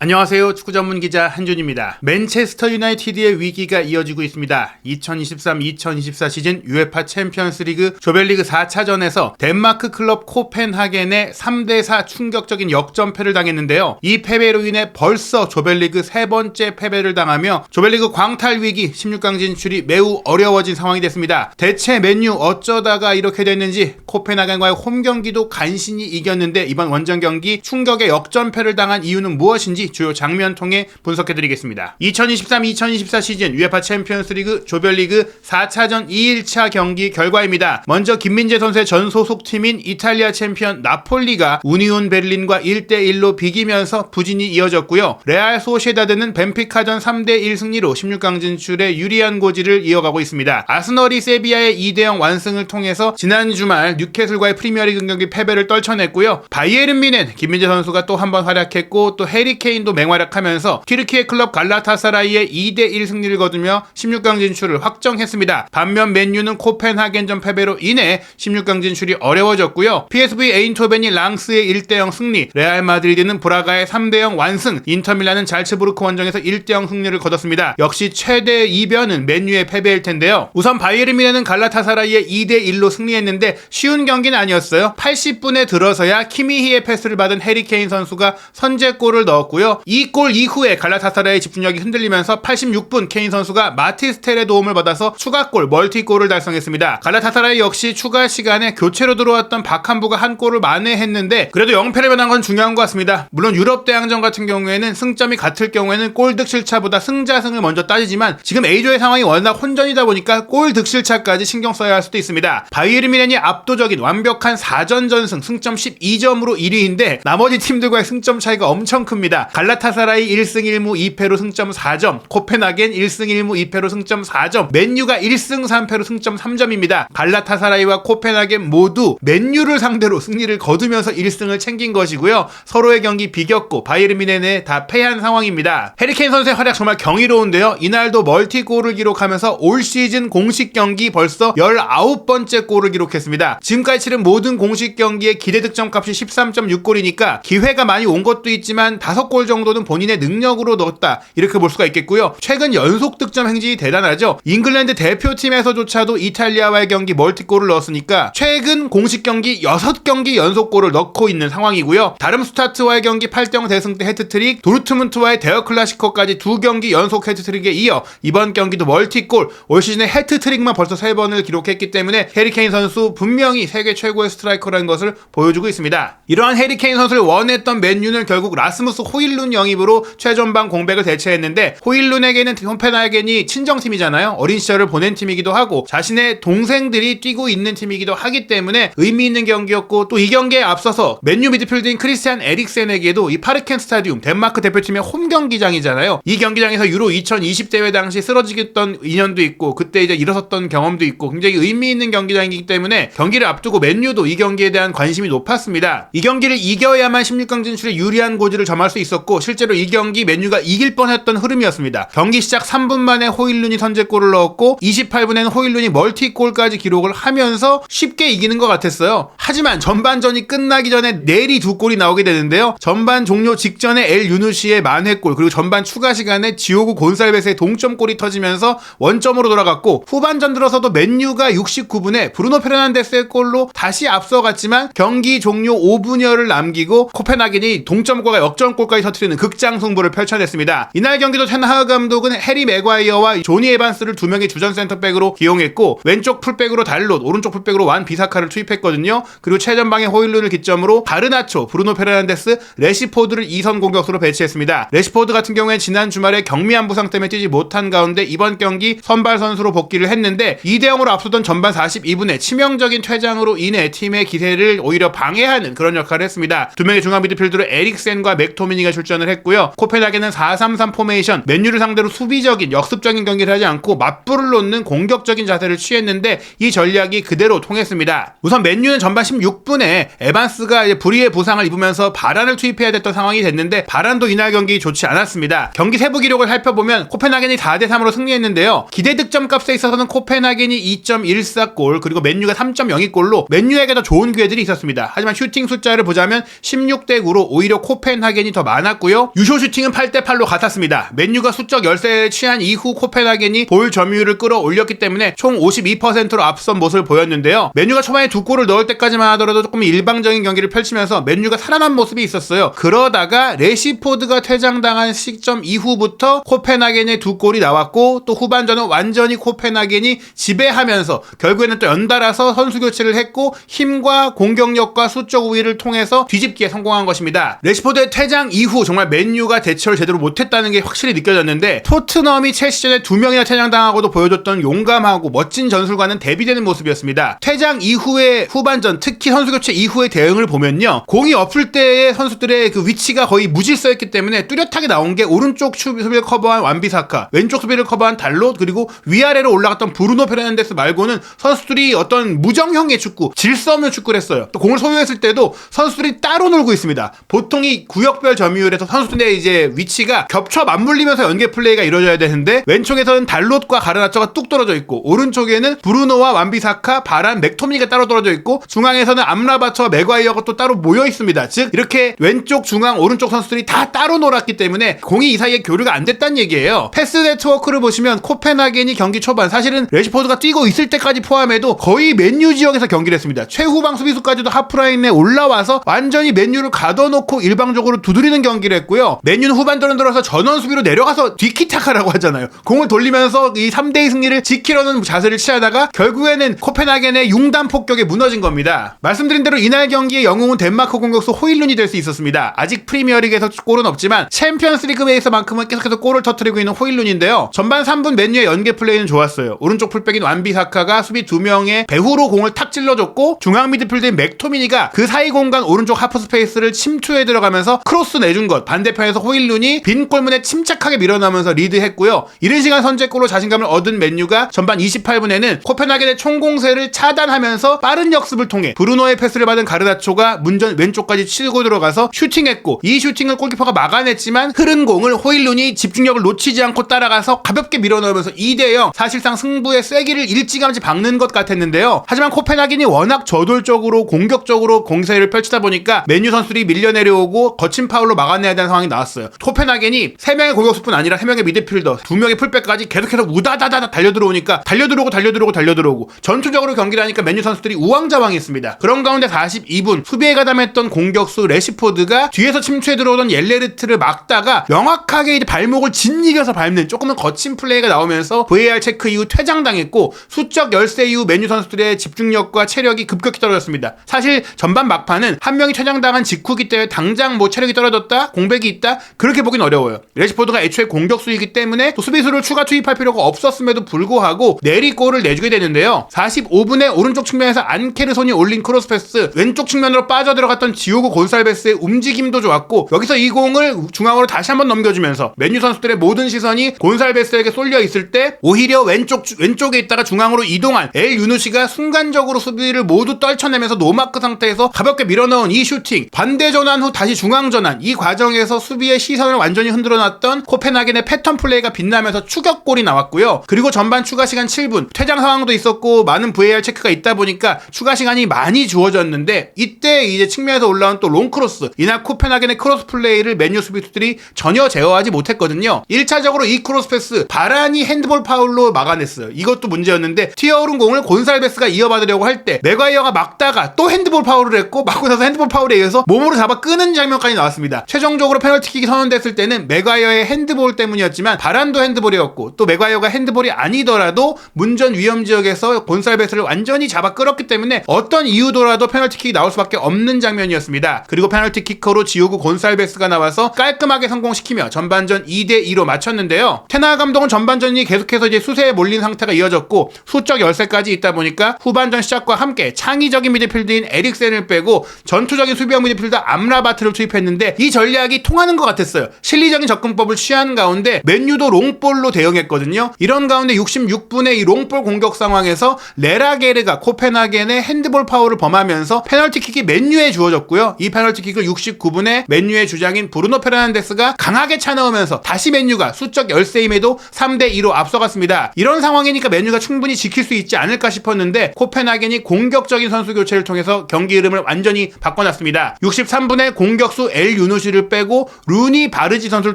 안녕하세요. 축구 전문 기자 한준입니다. 맨체스터 유나이티드의 위기가 이어지고 있습니다. 2023-2024 시즌 UEFA 챔피언스리그 조별리그 4차전에서 덴마크 클럽 코펜하겐에 3대4 충격적인 역전패를 당했는데요. 이 패배로 인해 벌써 조별리그 세 번째 패배를 당하며 조별리그 광탈 위기 16강 진출이 매우 어려워진 상황이 됐습니다. 대체 맨유 어쩌다가 이렇게 됐는지 코펜하겐과의 홈 경기도 간신히 이겼는데 이번 원정 경기 충격의 역전패를 당한 이유는 무엇인지 주요 장면 통해 분석해드리겠습니다. 2023-2024 시즌 UEFA 챔피언스리그 조별리그 4차전 2일차 경기 결과입니다. 먼저 김민재 선수의 전 소속팀인 이탈리아 챔피언 나폴리가 우니온 베를린과 1대1로 비기면서 부진이 이어졌고요. 레알 소시에다드는 벤피카전 3대1 승리로 16강 진출에 유리한 고지를 이어가고 있습니다. 아스널이 세비야의 2대0 완승을 통해서 지난 주말 뉴캐슬과의 프리미어리그 경기 패배를 떨쳐냈고요. 바이에른 뮌헨 김민재 선수가 또 한 번 활약했고 또 해리 케인도 맹활약하면서 튀르키예 클럽 갈라타사라이의 2대1 승리를 거두며 16강 진출을 확정했습니다. 반면 맨유는 코펜하겐전 패배로 인해 16강 진출이 어려워졌고요. PSV 에인토벤이 랑스의 1대0 승리, 레알 마드리드는 브라가의 3대0 완승, 인터밀란은 잘츠부르크 원정에서 1대0 승리를 거뒀습니다. 역시 최대 이변은 맨유의 패배일 텐데요. 우선 바이에른 뮌헨은 갈라타사라이의 2대1로 승리했는데 쉬운 경기는 아니었어요. 80분에 들어서야 키미히의 패스를 받은 해리 케인 선수가 선제골을 넣었고요. 이 골 이후에 갈라타사라의 집중력이 흔들리면서 86분 케인 선수가 마티스텔의 도움을 받아서 추가골 멀티골을 달성했습니다. 갈라타사라이 역시 추가 시간에 교체로 들어왔던 박한부가 한 골을 만회했는데 그래도 0패를 변한 건 중요한 것 같습니다. 물론 유럽 대항전 같은 경우에는 승점이 같을 경우에는 골 득실차보다 승자승을 먼저 따지지만 지금 A조의 상황이 워낙 혼전이다 보니까 골 득실차까지 신경 써야 할 수도 있습니다. 바이에른 뮌헨이 압도적인 완벽한 4전 전승 승점 12점으로 1위인데 나머지 팀들과의 승점 차이가 엄청 큽니다. 갈라타사라이 1승 1무 2패로 승점 4점, 코펜하겐 1승 1무 2패로 승점 4점, 맨유가 1승 3패로 승점 3점입니다. 갈라타사라이와 코펜하겐 모두 맨유를 상대로 승리를 거두면서 1승을 챙긴 것이고요. 서로의 경기 비겼고 바이에른 뮌헨에 다 패한 상황입니다. 해리 케인 선수의 활약 정말 경이로운데요. 이날도 멀티골을 기록하면서 올 시즌 공식 경기 벌써 19번째 골을 기록했습니다. 지금까지 치른 모든 공식 경기의 기대 득점 값이 13.6골이니까 기회가 많이 온 것도 있지만 5골 정도는 본인의 능력으로 넣었다 이렇게 볼 수가 있겠고요. 최근 연속 득점 행진이 대단하죠. 잉글랜드 대표팀에서조차도 이탈리아와의 경기 멀티골을 넣었으니까 최근 공식 경기 6경기 연속골을 넣고 있는 상황이고요. 다름슈타트와의 경기 8대0 대승 때 해트트릭, 도르트문트와의 대여클라시코까지 2경기 연속 해트트릭에 이어 이번 경기도 멀티골, 올 시즌에 해트트릭만 벌써 3번을 기록했기 때문에 해리 케인 선수 분명히 세계 최고의 스트라이커라는 것을 보여주고 있습니다. 이러한 해리 케인 선수를 원했던 맨유는 결국 라스무스 호일룬 영입으로 최전방 공백을 대체했는데 호일룬에게는 코펜하겐이 친정팀이잖아요. 어린 시절을 보낸 팀이기도 하고 자신의 동생들이 뛰고 있는 팀이기도 하기 때문에 의미 있는 경기였고 또 이 경기에 앞서서 맨유 미드필더인 크리스티안 에릭센에게도 이 파르켄 스타디움 덴마크 대표팀의 홈 경기장이잖아요. 이 경기장에서 유로 2020 대회 당시 쓰러지겠던 인연도 있고 그때 이제 일어섰던 경험도 있고 굉장히 의미 있는 경기장이기 때문에 경기를 앞두고 맨유도 이 경기에 대한 관심이 높았습니다. 이 경기를 이겨야만 16강 진출에 유리한 고지를 점할 수 있었고 실제로 이 경기 맨유가 이길 뻔했던 흐름이었습니다. 경기 시작 3분 만에 호일룬이 선제골을 넣었고 28분에는 호일룬이 멀티골까지 기록을 하면서 쉽게 이기는 것 같았어요. 하지만 전반전이 끝나기 전에 내리 2골이 나오게 되는데요. 전반 종료 직전에 엘 유누시의 만회골 그리고 전반 추가 시간에 지오고 곤살베스의 동점골이 터지면서 원점으로 돌아갔고 후반전 들어서도 맨유가 69분에 브루노 페르난데스의 골로 다시 앞서갔지만 경기 종료 5분여를 남기고 코펜하겐이 동점골과 역전골까지 터뜨리는 극장 승부를 펼쳐냈습니다. 이날 경기도 텐하그 감독은 해리 맥과이어와 조니 에반스를 2명의 주전 센터백으로 기용했고 왼쪽 풀백으로 달롯, 오른쪽 풀백으로 완 비사카를 투입했거든요. 그리고 최전방의 호일룬을 기점으로 가르나초, 브루노 페르난데스, 레시포드를 2선 공격수로 배치했습니다. 레시포드 같은 경우에 지난 주말에 경미한 부상 때문에 뛰지 못한 가운데 이번 경기 선발 선수로 복귀를 했는데 2대0으로 앞서던 전반 42분에 치명적인 퇴장으로 인해 팀의 기세를 오히려 방해하는 그런 역할을 했습니다. 2명의 중앙 미드필더로 에릭센과 맥토미니가 출전을 했고요. 코펜하겐은 4-3-3 포메이션, 맨유를 상대로 수비적인 역습적인 경기를 하지 않고 맞불을 놓는 공격적인 자세를 취했는데 이 전략이 그대로 통했습니다. 우선 맨유는 전반 16분에 에반스가 불의의 부상을 입으면서 바란을 투입해야 됐던 상황이 됐는데 바란도 이날 경기 좋지 않았습니다. 경기 세부 기록을 살펴보면 코펜하겐이 4대3으로 승리했는데요. 기대 득점 값에 있어서는 코펜하겐이 2.14골 그리고 맨유가 3.02골로 맨유에게 더 좋은 기회들이 있었습니다. 하지만 슈팅 숫자를 보자면 16대9로 오히려 코펜하겐이 더 많았고 않았고요. 유효 슈팅은 8대8로 같았습니다. 맨유가 수적 열세에 취한 이후 코펜하겐이 볼 점유율을 끌어올렸기 때문에 총 52%로 앞선 모습을 보였는데요. 맨유가 초반에 두 골을 넣을 때까지만 하더라도 조금 일방적인 경기를 펼치면서 맨유가 살아난 모습이 있었어요. 그러다가 레시포드가 퇴장당한 시점 이후부터 코펜하겐의 두 골이 나왔고 또 후반전은 완전히 코펜하겐이 지배하면서 결국에는 또 연달아서 선수 교체를 했고 힘과 공격력과 수적 우위를 통해서 뒤집기에 성공한 것입니다. 레시포드의 퇴장 이후 정말 맨유가 대처를 제대로 못했다는 게 확실히 느껴졌는데 토트넘이 첼시전에 2명이나 퇴장당하고도 보여줬던 용감하고 멋진 전술과는 대비되는 모습이었습니다. 퇴장 이후의 후반전 특히 선수 교체 이후의 대응을 보면요. 공이 없을 때의 선수들의 그 위치가 거의 무질서했기 때문에 뚜렷하게 나온 게 오른쪽 수비를 커버한 완비사카, 왼쪽 수비를 커버한 달롯, 그리고 위아래로 올라갔던 브루노 페르난데스 말고는 선수들이 어떤 무정형의 축구, 질서 없는 축구를 했어요. 또 공을 소유했을 때도 선수들이 따로 놀고 있습니다. 보통 이 구역별 점유율에서 선수들의 이제 위치가 겹쳐 맞물리면서 연계 플레이가 이루어져야 되는데 왼쪽에서는 달롯과 가르나초가 뚝 떨어져 있고 오른쪽에는 브루노와 완비사카, 바란, 맥토미니가 따로 떨어져 있고 중앙에서는 암라바트와 맥과이어가 또 따로 모여 있습니다. 즉 이렇게 왼쪽, 중앙, 오른쪽 선수들이 다 따로 놀았기 때문에 공이 이 사이에 교류가 안 됐다는 얘기예요. 패스 네트워크를 보시면 코펜하겐이 경기 초반 사실은 레시포드가 뛰고 있을 때까지 포함해도 거의 맨유 지역에서 경기를 했습니다. 최후방 수비수까지도 하프라인에 올라와서 완전히 맨유를 가둬놓고 일방적으로 두드리는 경기를 했고요. 맨유는 후반전에 들어서 전원 수비로 내려가서 뒤키타카라고 하잖아요. 공을 돌리면서 이 3대2 승리를 지키려는 자세를 취하다가 결국에는 코펜하겐의 융단 폭격에 무너진 겁니다. 말씀드린 대로 이날 경기의 영웅은 덴마크 공격수 호일룬이 될 수 있었습니다. 아직 프리미어리그에서 골은 없지만 챔피언스리그에서만큼은 계속해서 골을 터뜨리고 있는 호일룬인데요. 전반 3분 맨유의 연계 플레이는 좋았어요. 오른쪽 풀백인 완비사카가 수비 2명의 배후로 공을 탁 찔러줬고 중앙 미드필드인 맥토미니가 그 사이 공간 오른쪽 하프 스페이스를 침투해 들어가면서 크로스 내준 것, 반대편에서 호일룬이 빈 골문에 침착하게 밀어넣으면서 리드했고요. 이른 시간 선제골로 자신감을 얻은 맨유가 전반 28분에는 코펜하겐의 총공세를 차단하면서 빠른 역습을 통해 브루노의 패스를 받은 가르나초가 문전 왼쪽까지 치고 들어가서 슈팅했고 이 슈팅을 골키퍼가 막아냈지만 흐른 공을 호일룬이 집중력을 놓치지 않고 따라가서 가볍게 밀어넣으면서 2대0 사실상 승부의 쐐기를 일찌감치 박는 것 같았는데요. 하지만 코펜하겐이 워낙 저돌적으로 공격적으로 공세를 펼치다 보니까 맨유 선수들이 밀려 내려오고 거친 파울로 막아내야 되는 상황이 나왔어요. 코펜하겐이 3명의 공격수뿐 아니라 3명의 미드필더, 2명의 풀백까지 계속해서 우다다다다 달려들어오니까 달려들어오고 전투적으로 경기를 하니까 맨유 선수들이 우왕좌왕했습니다. 그런 가운데 42분 수비에 가담했던 공격수 레시포드가 뒤에서 침투해 들어오던 옐레르트를 막다가 명확하게 이제 발목을 짓이겨서 밟는 조금은 거친 플레이가 나오면서 VAR 체크 이후 퇴장당했고 수적 열세 이후 맨유 선수들의 집중력과 체력이 급격히 떨어졌습니다. 사실 전반 막판은 한 명이 퇴장당한 직후기 때문에 당장 뭐 체력이 떨어졌다, 공백이 있다 그렇게 보긴 어려워요. 레시포드가 애초에 공격수이기 때문에 또 수비수를 추가 투입할 필요가 없었음에도 불구하고 내리골을 내주게 되는데요. 45분에 오른쪽 측면에서 안케르손이 올린 크로스 패스, 왼쪽 측면으로 빠져들어갔던 지오고 곤살베스의 움직임도 좋았고 여기서 이 공을 중앙으로 다시 한번 넘겨주면서 맨유 선수들의 모든 시선이 곤살베스에게 쏠려 있을 때 오히려 왼쪽에 있다가 중앙으로 이동한 엘 유누시가 순간적으로 수비를 모두 떨쳐내면서 노마크 상태에서 가볍게 밀어넣은 이 슈팅, 반대 전환 후 다시 중앙 전환, 이 과정에서 수비의 시선을 완전히 흔들어놨던 코펜하겐의 패턴 플레이가 빛나면서 추격골이 나왔고요. 그리고 전반 추가 시간 7분 퇴장 상황도 있었고 많은 VAR 체크가 있다 보니까 추가 시간이 많이 주어졌는데 이때 이제 측면에서 올라온 또 롱크로스, 이날 코펜하겐의 크로스 플레이를 맨유 수비수들이 전혀 제어하지 못했거든요. 1차적으로 이 크로스 패스 바란이 핸드볼 파울로 막아냈어요. 이것도 문제였는데 튀어오른 공을 곤살베스가 이어받으려고 할 때 맥과이어가 막다가 또 핸드볼 파울을 했고 막고 나서 핸드볼 파울에 의해서 몸으로 잡아 끄는 장면까지 나왔습니다. 최종적으로 페널티킥이 선언됐을 때는 맥과이어의 핸드볼 때문이었지만 바란도 핸드볼이었고 또 맥과이어가 핸드볼이 아니더라도 문전 위험 지역에서 곤살베스를 완전히 잡아 끌었기 때문에 어떤 이유더라도 페널티킥이 나올 수밖에 없는 장면이었습니다. 그리고 페널티킥커로 지오고 곤살베스가 나와서 깔끔하게 성공시키며 전반전 2대2로 맞췄는데요. 테나 감독은 전반전이 계속해서 이제 수세에 몰린 상태가 이어졌고 수적 열세까지 있다 보니까 후반전 시작과 함께 창의적인 미드필드인 에릭센을 빼고 전투적인 수비형 미드필더 암라바트를 투입했는데 이 전략이 통하는 것 같았어요. 실리적인 접근법을 취한 가운데 맨유도 롱볼로 대응했거든요. 이런 가운데 66분의 이 롱볼 공격 상황에서 레라게르가 코펜하겐의 핸드볼 파울을 범하면서 페널티킥이 맨유에 주어졌고요. 이 페널티킥을 69분에 맨유의 주장인 브루노 페르난데스가 강하게 차넣으면서 다시 맨유가 수적 열세임에도 3대2로 앞서갔습니다. 이런 상황이니까 맨유가 충분히 지킬 수 있지 않을까 싶었는데 코펜하겐이 공격적인 선수 교체를 통해서 경기 흐름을 완전히 바꿔놨습니다. 63분에 공격수 엘 유누시를 선수들을 빼고 루니 바르지 선수를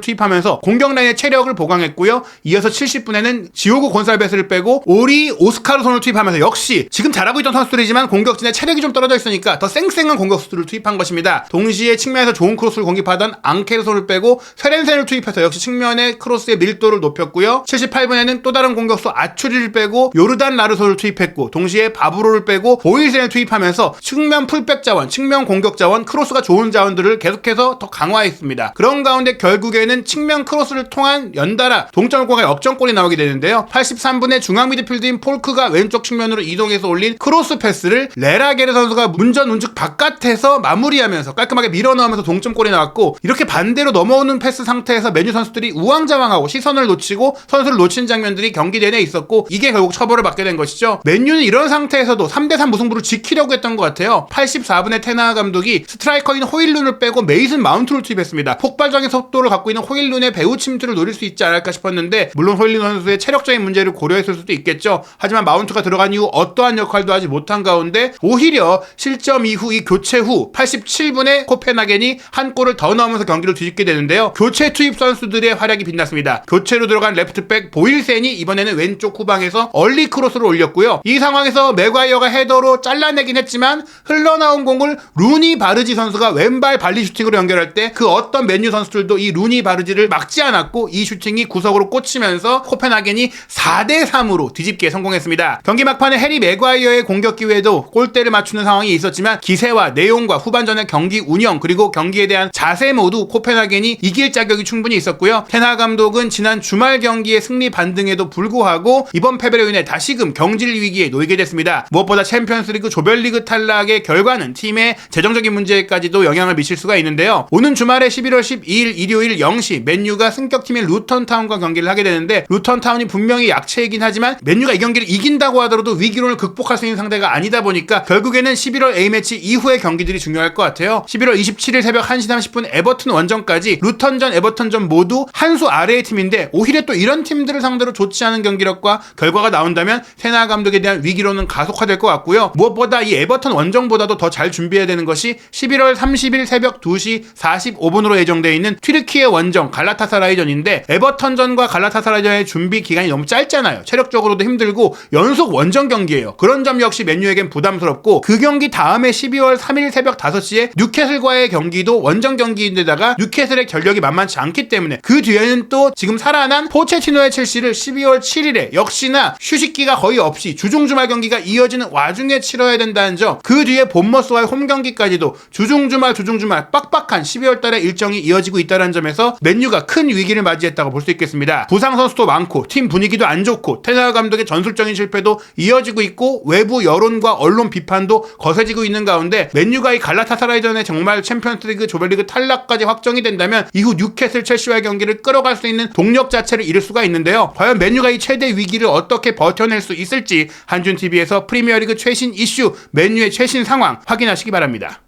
투입하면서 공격 라인의 체력을 보강했고요. 이어서 70분에는 지오고 곤살베스를 빼고 오리 오스카르손을 투입하면서 역시 지금 잘하고 있던 선수들이지만 공격진의 체력이 좀 떨어져 있으니까 더 쌩쌩한 공격수들을 투입한 것입니다. 동시에 측면에서 좋은 크로스를 공격하던 앙케르손을 빼고 세렌센을 투입해서 역시 측면의 크로스의 밀도를 높였고요. 78분에는 또 다른 공격수 아추리를 빼고 요르단 라르소를 투입했고 동시에 바브로를 빼고 보일센을 투입하면서 측면 풀백 자원, 측면 공격 자원, 크로스가 좋은 자원들을 계속해서 더 강화했습니다. 그런 가운데 결국에는 측면 크로스를 통한 연달아 동점골과 역전골이 나오게 되는데요. 83분에 중앙 미드필드인 폴크가 왼쪽 측면으로 이동해서 올린 크로스 패스를 레라게르 선수가 문전 운즉 바깥에서 마무리하면서 깔끔하게 밀어넣으면서 동점골이 나왔고, 이렇게 반대로 넘어오는 패스 상태에서 메뉴 선수들이 우왕좌왕하고 시선을 놓치고 선수를 놓친 장면들이 경기 내내 있었고, 이게 결국 처벌을 받게 된 것이죠. 맨유는 이런 상태에서도 3대3 무승부를 지키려고 했던 것 같아요. 84분에 테나 감독이 스트라이커인 호일룬을 빼고 메이슨 마운트를 투입했습니다. 폭발적인 속도를 갖고 있는 호일룬의 배후 침투를 노릴 수 있지 않을까 싶었는데, 물론 호일룬 선수의 체력적인 문제를 고려했을 수도 있겠죠. 하지만 마운트가 들어간 이후 어떠한 역할도 하지 못한 가운데 오히려 실점 이후 이 교체 후 87분에 코펜하겐이 한 골을 더 넣으면서 경기를 뒤집게 되는데요. 교체 투입 선수들의 활약이 빛났습니다. 교체로 들어간 레프트백 보일센이 이번에는 왼쪽 후방에서 얼리 크로스를 올렸고요. 이 상황에서 맥과이어가 헤더로 잘라내긴 했지만 흘러나온 공을 루니 바르지 선수가 왼발 발리 슈팅으로 연결할 때 그 어떤 맨유 선수들도 이 루니 바르지를 막지 않았고 이 슈팅이 구석으로 꽂히면서 코펜하겐이 4대3으로 뒤집기에 성공했습니다. 경기 막판에 해리 맥과이어의 공격 기회에도 골대를 맞추는 상황이 있었지만 기세와 내용과 후반전의 경기 운영 그리고 경기에 대한 자세 모두 코펜하겐이 이길 자격이 충분히 있었고요. 테나 감독은 지난 주말 경기의 승리 반등에도 불구하고 이번 패배로 인해 다시금 경질 위기에 놓이게 됐습니다. 무엇보다 챔피언스리그 조별리그 탈락의 결과는 팀의 재정적인 문제까지도 영향을 미칠 수가 있는데요. 오는 주말에 11월 12일 일요일 0시 맨유가 승격팀인 루턴타운과 경기를 하게 되는데, 루턴타운이 분명히 약체이긴 하지만 맨유가 이 경기를 이긴다고 하더라도 위기론을 극복할 수 있는 상대가 아니다 보니까 결국에는 11월 A매치 이후의 경기들이 중요할 것 같아요. 11월 27일 새벽 1시 30분 에버튼 원정까지 루턴전, 에버턴전 모두 한 수 아래의 팀인데, 오히려 또 이런 팀들을 상대로 좋지 않은 경기력과 결과가 나온다면 테나 감독에 대한 위기론은 가속화될 것 같고요. 무엇보다 이 에버턴 원정보다도 더 잘 준비해야 되는 것이 11월 30일 새벽 2시 45분으로 예정되어 있는 튀르키예 원정 갈라타사라이전인데, 에버턴전과 갈라타사라이전의 준비 기간이 너무 짧잖아요. 체력적으로도 힘들고 연속 원정 경기예요. 그런 점 역시 맨유에겐 부담스럽고, 그 경기 다음에 12월 3일 새벽 5시에 뉴캐슬과의 경기도 원정 경기인데다가 뉴캐슬의 전력이 만만치 않기 때문에 그 뒤에는 또 지금 살아난 포체티노의 첼시를 12월 7일에 역시나 휴식기가 거의 없이 주중주말 경기가 이어지는 와중에 치러야 된다는 점, 그 뒤에 본머스와의 홈 경기까지도 주중주말 빡빡한 12월 달에 일정이 이어지고 있다는 점에서 맨유가 큰 위기를 맞이했다고 볼 수 있겠습니다. 부상 선수도 많고 팀 분위기도 안 좋고 테나 감독의 전술적인 실패도 이어지고 있고 외부 여론과 언론 비판도 거세지고 있는 가운데, 맨유가 이 갈라타사라이전에 정말 챔피언스리그 조별리그 탈락까지 확정이 된다면 이후 뉴캐슬 첼시와의 경기를 끌어갈 수 있는 동력 자체를 잃을 수가 있는데요. 과연 맨유가 이 최대 위기를 어떻게 버텨낼 수 있을지 한준TV에서 프리미어리그 최신 이슈 맨유의 최신 상황 확인하시기 바랍니다.